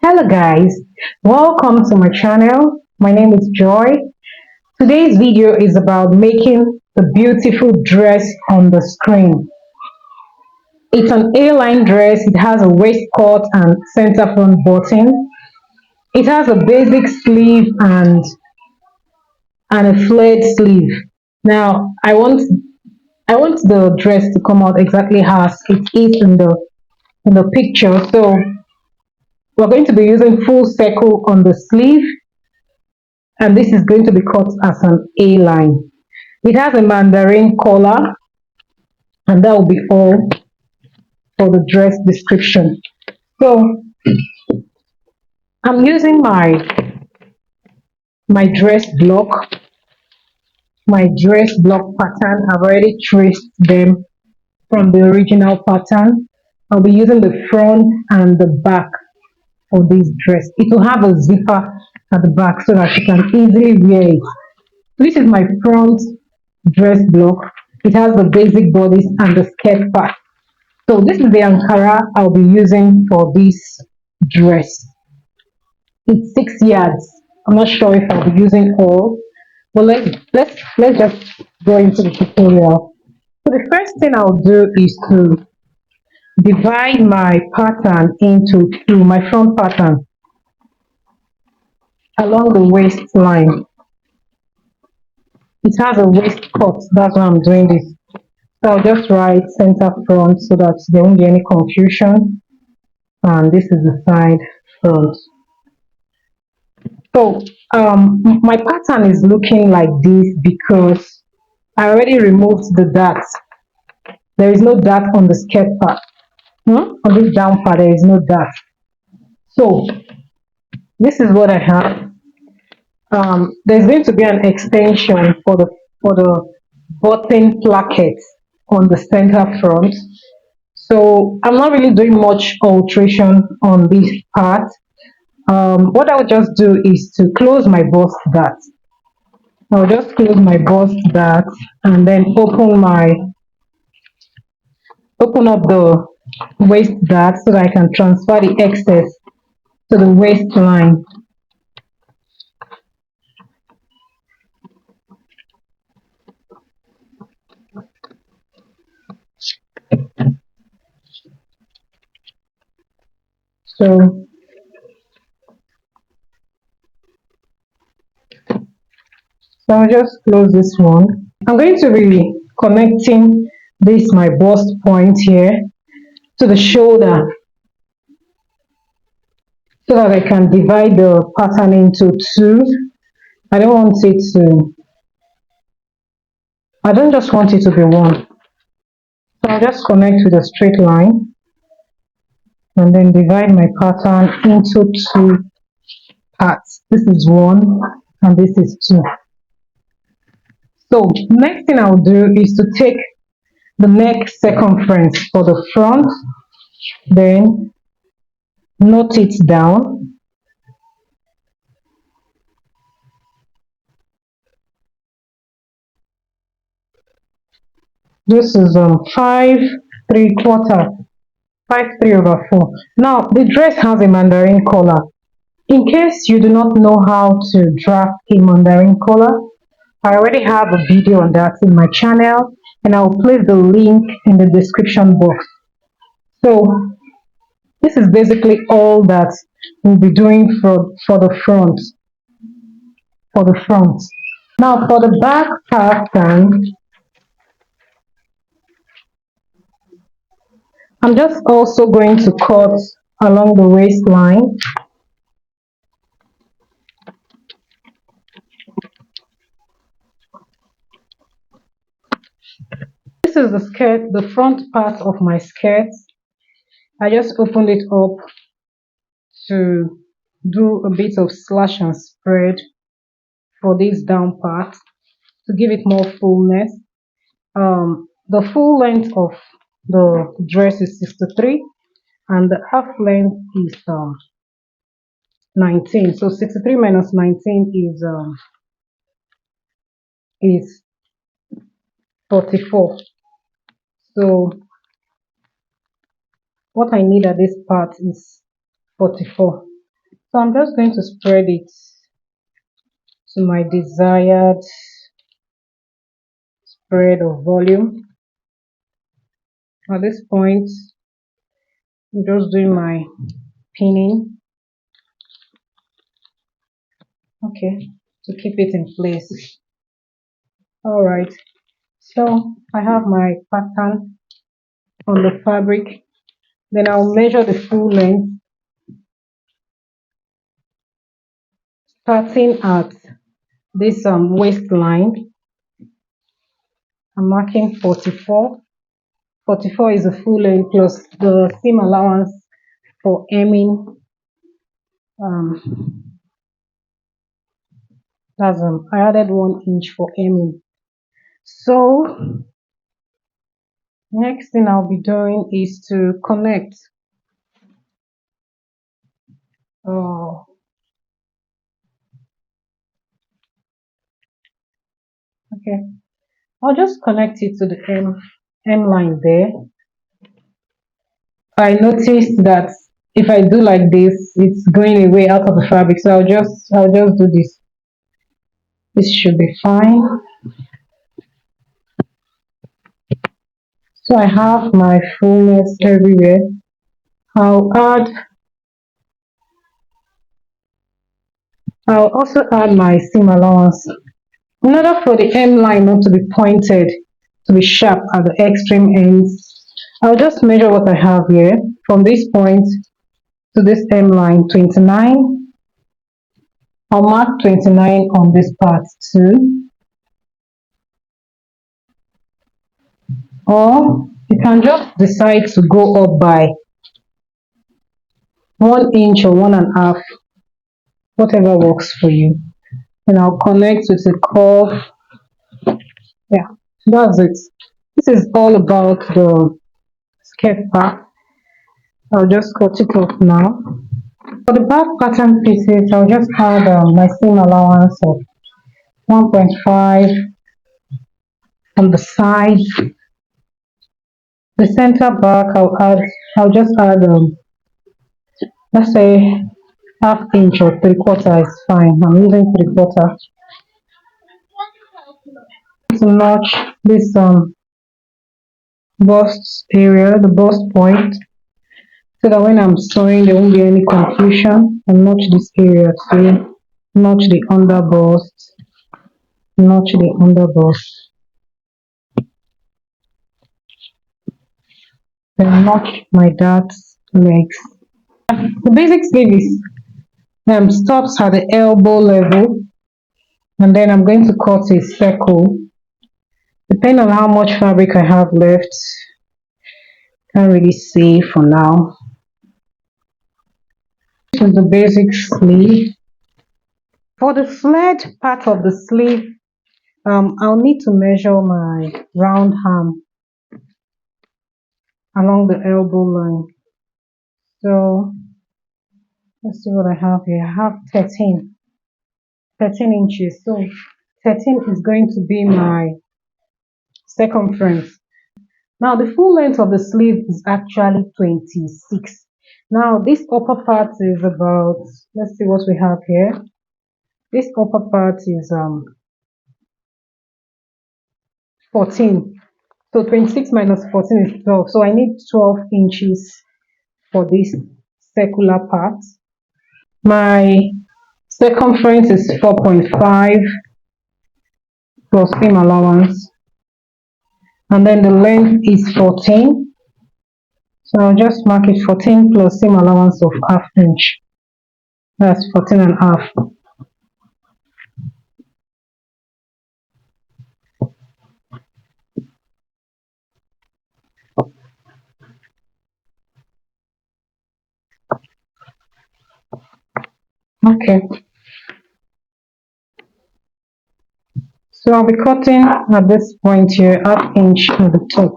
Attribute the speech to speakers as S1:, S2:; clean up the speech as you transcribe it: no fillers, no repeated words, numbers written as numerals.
S1: Hello guys, welcome to my channel. My name is Joy. Today's video is about making the beautiful dress on the screen. It's an A-line dress. It has a waistcoat and center front button. It has a basic sleeve and a flared sleeve. Now I want the dress to come out exactly as it is in the picture. So we're going to be using full circle on the sleeve, and this is going to be cut as an A line. It has a mandarin collar, and that will be all for the dress description. So I'm using my dress block, my dress block pattern. I've already traced them from the original pattern. I'll be using the front and the back of this dress. It will have a zipper at the back so that you can easily wear it. This is my front dress block. It has the basic bodice and the skirt part. So this is the Ankara I'll be using for this dress. It's 6 yards. I'm not sure if I'll be using all, but let's just go into the tutorial. So the first thing I'll do is to divide my pattern into two, my front pattern along the waistline. It has a waist cut, that's why I'm doing this. So I'll just write center front so that there won't be any confusion. And this is the side front. So my pattern is looking like this because I already removed the dart. There is no dart on the skirt part. On this down part, there is no dart. So this is what I have. There's going to be an extension for the button placket on the center front. So I'm not really doing much alteration on this part. What I'll just do is to close my bust dart. I'll just close my bust dart and then open up the waist dart so that I can transfer the excess to the waistline. So I'll just close this one. I'm going to be connecting this my bust point here to the shoulder so that I can divide the pattern into two. I don't want it to, I don't just want it to be one. So I'll just connect with a straight line and then divide my pattern into two parts. This is one and this is two. So next thing I'll do is to take the neck circumference for the front, then knot it down. This is 5 3/4, 5 3/4. Now the dress has a mandarin collar. In case you do not know how to draft a mandarin collar, I already have a video on that in my channel, and I'll place the link in the description box. So this is basically all that we'll be doing for the front. For the front. Now for the back pattern, I'm just also going to cut along the waistline. This is the skirt, the front part of my skirt. I just opened it up to do a bit of slash and spread for this down part to give it more fullness. The full length of the dress is 63 and the half length is 19. So 63 minus 19 is 44. So what I need at this part is 44. So I'm just going to spread it to my desired spread of volume. At this point, I'm just doing my pinning, okay, to keep it in place. All right, so I have my pattern on the fabric. Then I'll measure the full length, starting at this waistline. I'm marking 44. 44 is the full length plus the seam allowance for hemming. Um, that's I added 1 inch for hemming. So next thing I'll be doing is to connect. Oh, okay. I'll just connect it to the hem line there. I noticed that if I do like this, it's going away out of the fabric. So I'll just do this. This should be fine. So I have my fullness everywhere. I'll also add my seam allowance. In order for the hem line not to be pointed, to be sharp at the extreme ends, I'll just measure what I have here from this point to this hem line, 29. I'll mark 29 on this part too. Or you can just decide to go up by 1 inch or 1.5, whatever works for you. And I'll connect with a curve. Yeah, that's it. This is all about the skirt part. I'll just cut it off now. For the back pattern pieces, I'll just add my seam allowance of 1.5 on the side. The center back, I'll just add let's say ½ inch or 3/4 is fine. I'm using 3/4 to notch this bust area, the bust point, so that when I'm sewing there won't be any confusion. And notch this area too. Notch the under bust. Notch the under bust. Then notch my dart legs. The basic sleeve is stops at the elbow level, and then I'm going to cut a circle. Depending on how much fabric I have left, can't really see for now. This is the basic sleeve. For the flared part of the sleeve, I'll need to measure my round arm along the elbow line. So let's see what I have here. I have 13 inches. So 13 is going to be my circumference. Now the full length of the sleeve is actually 26. Now this upper part is about, let's see what we have here. This upper part is 14. So 26 minus 14 is 12. So I need 12 inches for this circular part. My circumference is 4.5 plus seam allowance. And then the length is 14. So I'll just mark it 14 plus seam allowance of ½ inch. That's 14.5. Okay. So I'll be cutting at this point here ½ inch at the top.